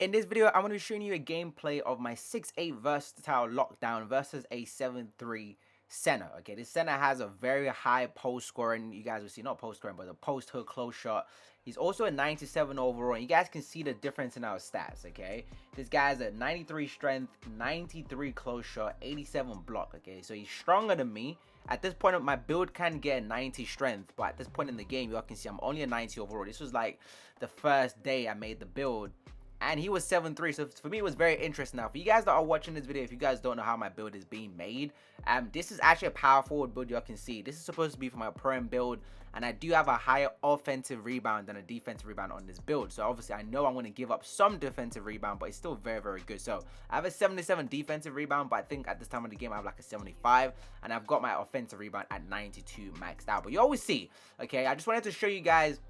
In this video, I'm going to be showing you a gameplay of my 6'8 versatile lockdown versus a 7'3 center. Okay, this center has a very high post scoring. You guys will see, not post scoring, but the post hook close shot. He's also a 97 overall, and you guys can see the difference in our stats. Okay, this guy's a 93 strength, 93 close shot, 87 block. Okay, so he's stronger than me. At this point, my build can get a 90 strength, but at this point in the game, you all can see I'm only a 90 overall. This was like the first day I made the build. And he was 7'3", so for me it was very interesting. Now for you guys that are watching this video, if you guys don't know how my build is being made, this is actually a power forward build. You can see this is supposed to be for my prem build, and I do have a higher offensive rebound than a defensive rebound on this build. So obviously I know I'm going to give up some defensive rebound, but it's still very, very good. So I have a 77 defensive rebound, but I think at this time of the game I have like a 75, and I've got my offensive rebound at 92 maxed out. But you always see, okay, I just wanted to show you guys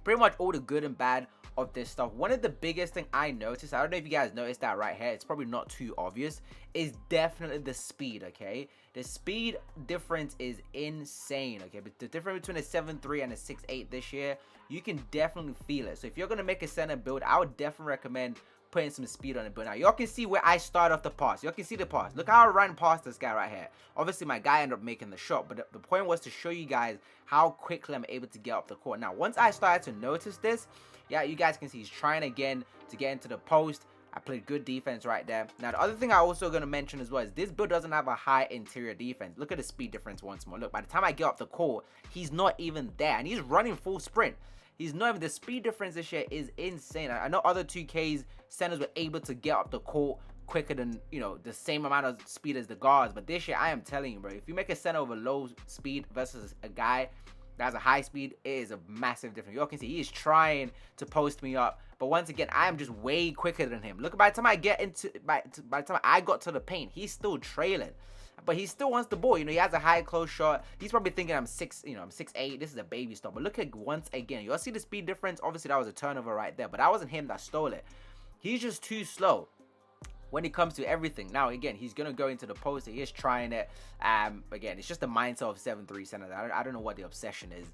pretty much all the good and bad of this stuff. One of the biggest thing I noticed, I don't know if you guys noticed that right here, it's probably not too obvious, is definitely the speed. Okay, the speed difference is insane. Okay, but the difference between a 7'3 and a 6'8 this year, you can definitely feel it. So if you're gonna make a center build, I would definitely recommend putting some speed on it. But now y'all can see where I start off the pass. Y'all can see the pass. Look how I ran past this guy right here. Obviously my guy ended up making the shot, but the point was to show you guys how quickly I'm able to get up the court. Now once I started to notice this, yeah, you guys can see he's trying again to get into the post. I played good defense right there. Now the other thing I also going to mention as well is this build doesn't have a high interior defense. Look at the speed difference once more. Look, by the time I get up the court, he's not even there, and he's running full sprint. He's not even, the speed difference this year is insane. I know other 2Ks centers were able to get up the court quicker than, you know, the same amount of speed as the guards, but this year I am telling you, bro, if you make a center with a low speed versus a guy that has a high speed, it is a massive difference. You all can see he is trying to post me up, but once again I am just way quicker than him. Look, by the time I get into by the time I got to the paint, he's still trailing, but he still wants the ball. You know, he has a high close shot. He's probably thinking I'm 6'8". This is a baby stuff. But look at once again, you all see the speed difference. Obviously that was a turnover right there, but that wasn't him that stole it. He's just too slow when it comes to everything. Now again, he's gonna go into the post. He is trying it. Again, it's just the mindset of 7'3" center. I don't know what the obsession is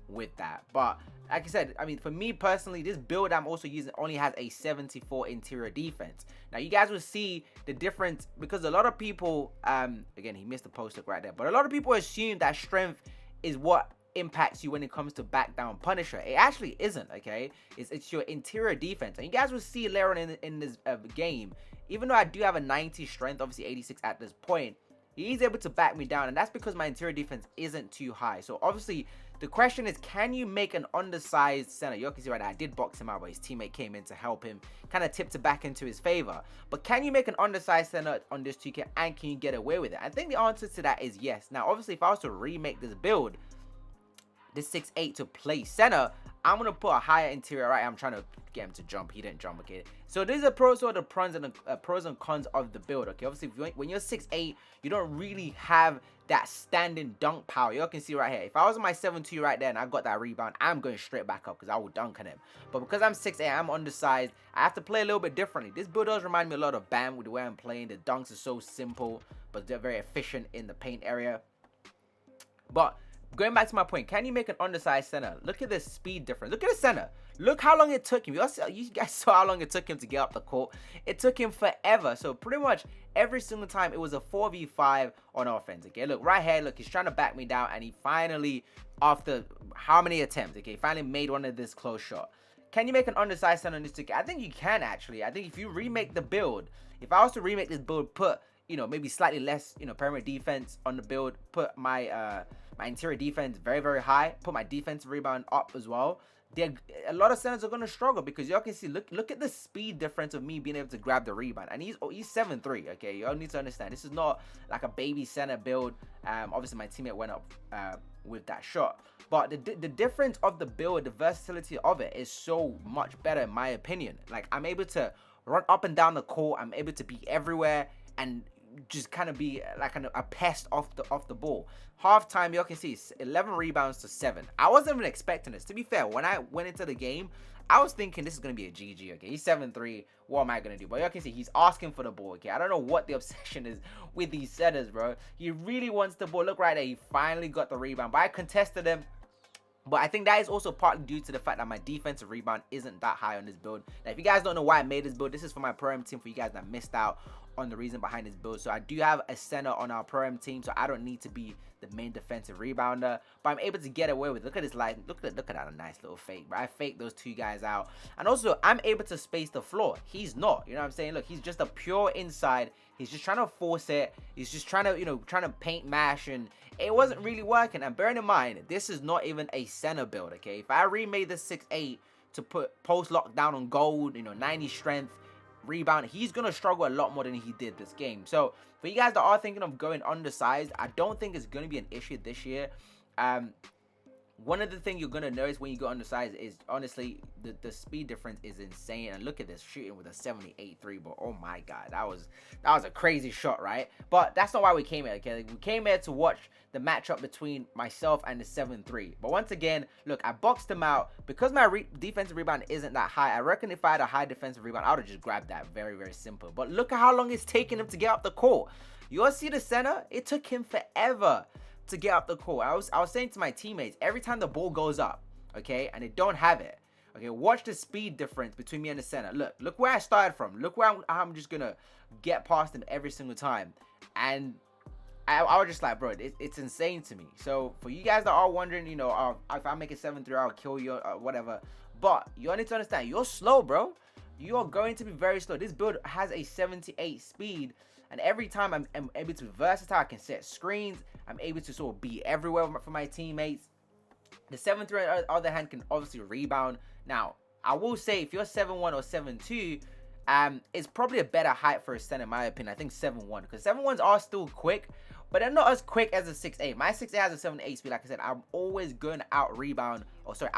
with that, but like I said, I mean, for me personally, this build I'm also using only has a 74 interior defense. Now you guys will see the difference, because a lot of people, again, he missed the post hook right there, but a lot of people assume that strength is what impacts you when it comes to back down punisher. It actually isn't. Okay, it's your interior defense, and you guys will see later on in this game, even though I do have a 90 strength, obviously 86 at this point, he's able to back me down, and that's because my interior defense isn't too high. So obviously the question is, can you make an undersized center? You can see right now I did box him out, but his teammate came in to help him, kind of tipped it back into his favor. But can you make an undersized center on this 2K, and can you get away with it? I think the answer to that is yes. Now obviously if I was to remake this build, this 6'8" to play center, I'm gonna put a higher interior. Right, I'm trying to get him to jump. He didn't jump. Okay, so these are pros and the pros and cons of the build. Okay, obviously when you're 6'8", you don't really have that standing dunk power. You can see right here, if I was on my 7'2" right there and I got that rebound, I'm going straight back up because I will dunk on him. But because I'm 6'8", I'm undersized, I have to play a little bit differently. This build does remind me a lot of BAM with the way I'm playing. The dunks are so simple, but they're very efficient in the paint area. But going back to my point, can you make an undersized center? Look at the speed difference. Look at the center. Look how long it took him. You guys saw how long it took him to get up the court. It took him forever. So pretty much every single time it was a 4v5 on offense. Okay, look right here. Look, he's trying to back me down, and he finally, after how many attempts, okay, finally made one of this close shot. Can you make an undersized center on this 2K? I think you can actually. I think if you remake the build, if I was to remake this build, put, you know, maybe slightly less, you know, perimeter defense on the build, put my my interior defense very, very high, put my defensive rebound up as well, a lot of centers are going to struggle, because y'all can see, look at the speed difference of me being able to grab the rebound, and he's 7'3". Okay, y'all need to understand, this is not like a baby center build. Obviously my teammate went up with that shot, but the difference of the build, the versatility of it is so much better in my opinion. Like, I'm able to run up and down the court, I'm able to be everywhere, and just kind of be like a pest off the ball. Halftime, you can see 11 rebounds to 7. I wasn't even expecting this. To be fair, when I went into the game, I was thinking this is going to be a GG. Okay, he's 7'3". What am I going to do? But you can see he's asking for the ball. Okay, I don't know what the obsession is with these setters, bro. He really wants the ball. Look right there, he finally got the rebound, but I contested him. But I think that is also partly due to the fact that my defensive rebound isn't that high on this build. Now, if you guys don't know why I made this build, this is for my Pro-Am team, for you guys that missed out on the reason behind this build. So I do have a center on our Pro-Am team, so I don't need to be the main defensive rebounder, but I'm able to get away with it. Look at this light. Look at that nice little fake, bro. I faked those two guys out. And also, I'm able to space the floor. He's not. You know what I'm saying? Look, he's just a pure inside. He's just trying to force it. He's just trying to, trying to paint mash, and it wasn't really working. And bearing in mind, this is not even a center build, okay? If I remade this 6'8" to put post lockdown on gold, 90 strength, rebound, he's going to struggle a lot more than he did this game. So, for you guys that are thinking of going undersized, I don't think it's going to be an issue this year. One of the things you're going to notice when you go undersized is, honestly, the speed difference is insane. And look at this, shooting with a 78 3-ball. Oh my god, that was a crazy shot, right? But that's not why we came here, okay? We came here to watch the matchup between myself and the 7-3. But once again, look, I boxed him out. Because my defensive rebound isn't that high, I reckon if I had a high defensive rebound, I would have just grabbed that. Very, very simple. But look at how long it's taking him to get up the court. You all see the center? It took him forever to get up the court. I was saying to my teammates, every time the ball goes up, okay, and they don't have it, okay, watch the speed difference between me and the center. Look where I started from. Look where I'm just gonna get past him every single time. And I was just like, bro, it's insane to me. So for you guys that are wondering, if I make a 7-3, I'll kill you or whatever. But you all need to understand, you're slow, bro. You are going to be very slow. This build has a 78 speed. And every time I'm able to be versatile, I can set screens. I'm able to sort of be everywhere for my teammates. The 7-3, on the other hand, can obviously rebound. Now, I will say, if you're 7-1 or 7-2, it's probably a better height for a center, in my opinion. I think 7-1, because 7-1s are still quick, but they're not as quick as a 6'8". My 6'8 has a 7-8 speed. Like I said, I'm always going to out rebound, or sorry,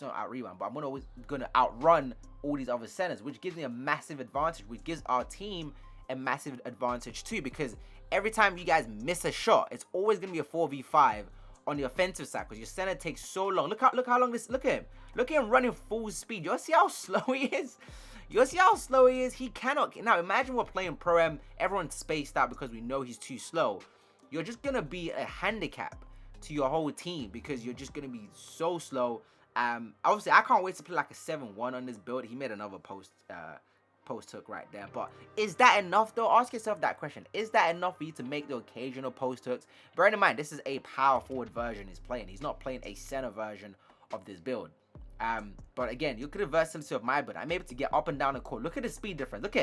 not rebound, but I'm always going to outrun all these other centers, which gives me a massive advantage, which gives our team a massive advantage too, because every time you guys miss a shot, it's always going to be a 4v5 on the offensive side, because your center takes so long. Look how long this, look at him running full speed. You see how slow he is? You see how slow he is? He cannot. Now imagine we're playing Pro-Am, everyone's spaced out because we know he's too slow. You're just going to be a handicap to your whole team, because you're just going to be so slow. Obviously I can't wait to play like a 7-1 on this build. He made another post hook right there, but is that enough though? Ask yourself that question. Is that enough for you to make the occasional post hooks? Bearing in mind, this is a power forward version he's playing. He's not playing a center version of this build. But again, look at the versatility of my build. I'm able to get up and down the court. Look at the speed difference. Look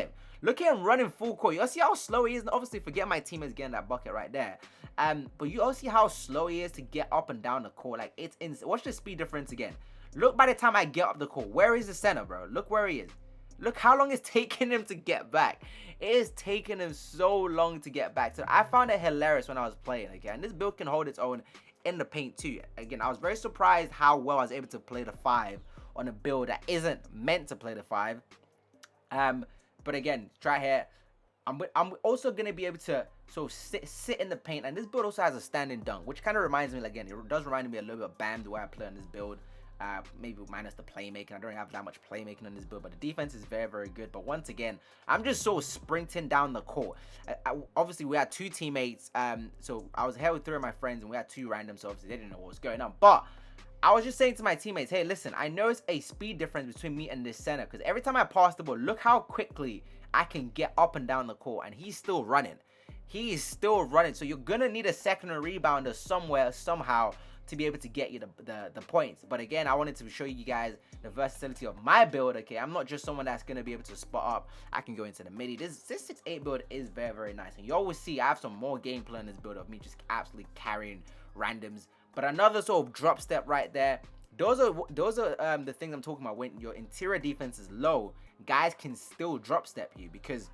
at him running full court. You all see how slow he is? And obviously, forget my teammates getting that bucket right there. But you all see how slow he is to get up and down the court. Like, it's insane. Watch the speed difference again. Look, by the time I get up the court, where is the center, bro? Look where he is. Look how long it's taking him to get back. It is taking him so long to get back. So I found it hilarious when I was playing again. And this build can hold its own in the paint too. Again, I was very surprised how well I was able to play the 5 on a build that isn't meant to play the 5. But again, try here. I'm also going to be able to sort of sit in the paint. And this build also has a standing dunk, which kind of reminds me, again, it does remind me a little bit of BAM, the way I play on this build. Maybe minus the playmaking. I don't have that much playmaking on this build, but the defense is very, very good. But once again, I'm just so sprinting down the court. Obviously, we had 2 teammates. So I was here with 3 of my friends, and we had 2 randoms. So obviously, they didn't know what was going on. But I was just saying to my teammates, hey, listen, I noticed a speed difference between me and this center, because every time I pass the ball, look how quickly I can get up and down the court, and he's still running. He is still running. So you're gonna need a secondary rebounder somewhere, somehow, to be able to get you the points. But again, I wanted to show you guys the versatility of my build. Okay, I'm not just someone that's going to be able to spot up. I can go into the midi. This 6'8 build is very, very nice, and you always see I have some more gameplay in this build of me just absolutely carrying randoms. But another sort of drop step right there. Those are the things I'm talking about. When your interior defense is low, guys can still drop step you, because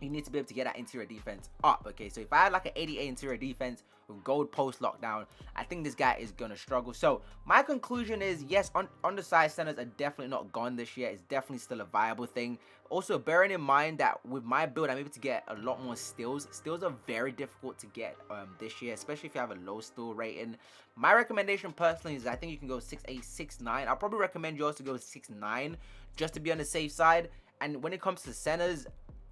you need to be able to get that interior defense up. Okay, so if I had like an 88 interior defense with gold post lockdown, I think this guy is gonna struggle. So my conclusion is, yes, undersized centers are definitely not gone this year. It's definitely still a viable thing. Also, bearing in mind that with my build, I'm able to get a lot more steals. Steals are very difficult to get this year, especially if you have a low steal rating. My recommendation personally is I think you can go 6'8", 6'9". I'll probably recommend you also go 6'9", just to be on the safe side. And when it comes to centers,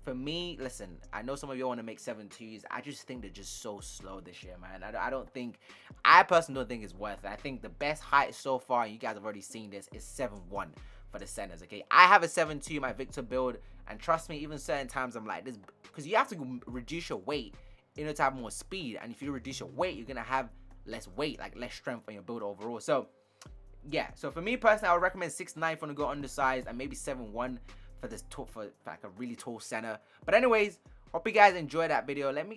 for me, listen, I know some of you want to make 7-2s. I just think they're just so slow this year, man. I personally don't think it's worth it. I think the best height so far, and you guys have already seen this, is 7-1 for the centers, okay? I have a 7-2 my Victor build, and trust me, even certain times I'm like this, because you have to reduce your weight in order to have more speed, and if you reduce your weight, you're going to have less weight, like less strength on your build overall. So, yeah, so for me personally, I would recommend 6'9" if you want to go undersized, and maybe 7'1" for this for like a really tall center. But anyways, hope you guys enjoyed that video. Let me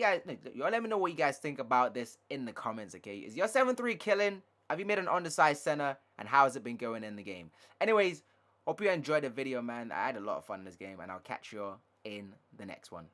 know what you guys think about this in the comments, okay? Is your 7'3" killing? Have you made an undersized center? And how has it been going in the game? Anyways, hope you enjoyed the video, man. I had a lot of fun in this game, and I'll catch you in the next one.